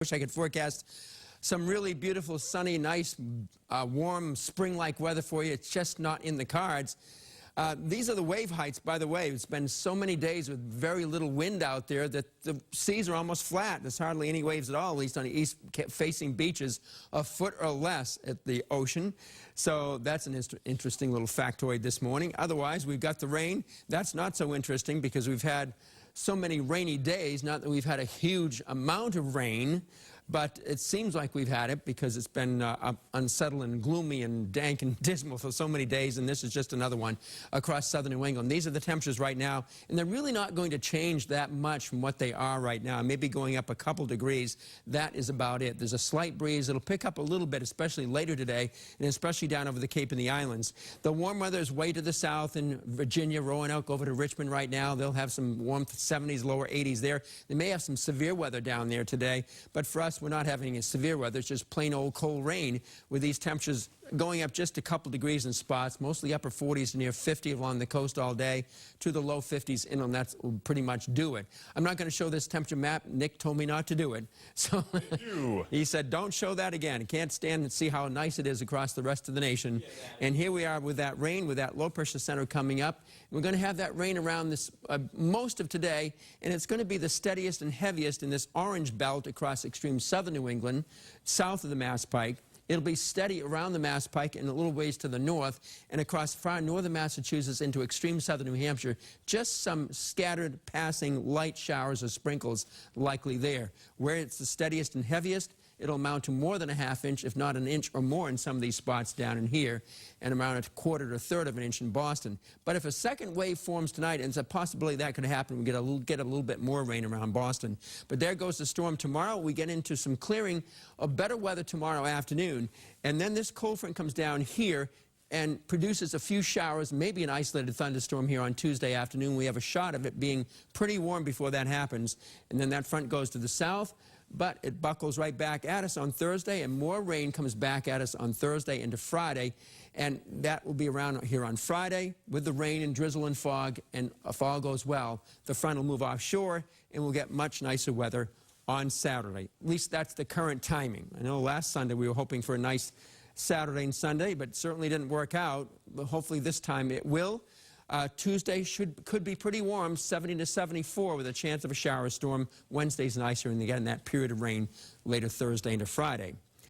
Wish I could forecast some really beautiful, sunny, nice, warm, spring-like weather for you. It's just not in the cards. These are the wave heights, by the way. It's been so many days with very little wind out there that the seas are almost flat. There's hardly any waves at all, at least on the east-facing beaches, a foot or less at the ocean. So that's an interesting little factoid this morning. Otherwise, we've got the rain. That's not so interesting because we've had so many rainy days. Not that we've had a huge amount of rain, but it seems like we've had it because it's been unsettled and gloomy and dank and dismal for so many days, and this is just another one across southern New England. These are the temperatures right now, and they're really not going to change that much from what they are right now. Maybe going up a couple degrees. That is about it. There's a slight breeze. It'll pick up a little bit, especially later today, and especially down over the Cape and the islands. The warm weather is way to the south in Virginia, Roanoke, over to Richmond right now. They'll have some warm 70s, lower 80s there. They may have some severe weather down there today, but for us, we're not having a severe weather. It's just plain old cold rain with these temperatures going up just a couple degrees in spots, mostly upper 40s to near 50 along the coast all day, to the low 50s inland. That's will pretty much do it. I'm not going to show this temperature map. Nick told me not to do it. So he said, don't show that again. Can't stand and see how nice it is across the rest of the nation. And here we are with that rain, with that low pressure center coming up. We're going to have that rain around this most of today, and it's going to be the steadiest and heaviest in this orange belt across extreme southern New England, south of the Mass Pike. It'll be steady around the Mass Pike and a little ways to the north and across far northern Massachusetts into extreme southern New Hampshire. Just some scattered passing light showers or sprinkles likely there. Where it's the steadiest and heaviest, it'll amount to more than a half inch, if not an inch or more in some of these spots down in here, and around a quarter to a third of an inch in Boston. But if a second wave forms tonight, and it's a possibility that could happen, we get a little bit more rain around Boston. But there goes the storm tomorrow. We get into some clearing of better weather tomorrow afternoon, and then this cold front comes down here and produces a few showers, maybe an isolated thunderstorm here on Tuesday afternoon. We have a shot of it being pretty warm before that happens, and then that front goes to the south. But it buckles right back at us on Thursday, and more rain comes back at us on Thursday into Friday, and that will be around here on Friday with the rain and drizzle and fog, and if all goes well, the front will move offshore, and we'll get much nicer weather on Saturday. At least that's the current timing. I know last Sunday we were hoping for a nice Saturday and Sunday, but it certainly didn't work out. But hopefully this time it will. Tuesday could be pretty warm, 70 to 74 with a chance of a shower storm. Wednesday's nicer, and again that period of rain later Thursday into Friday.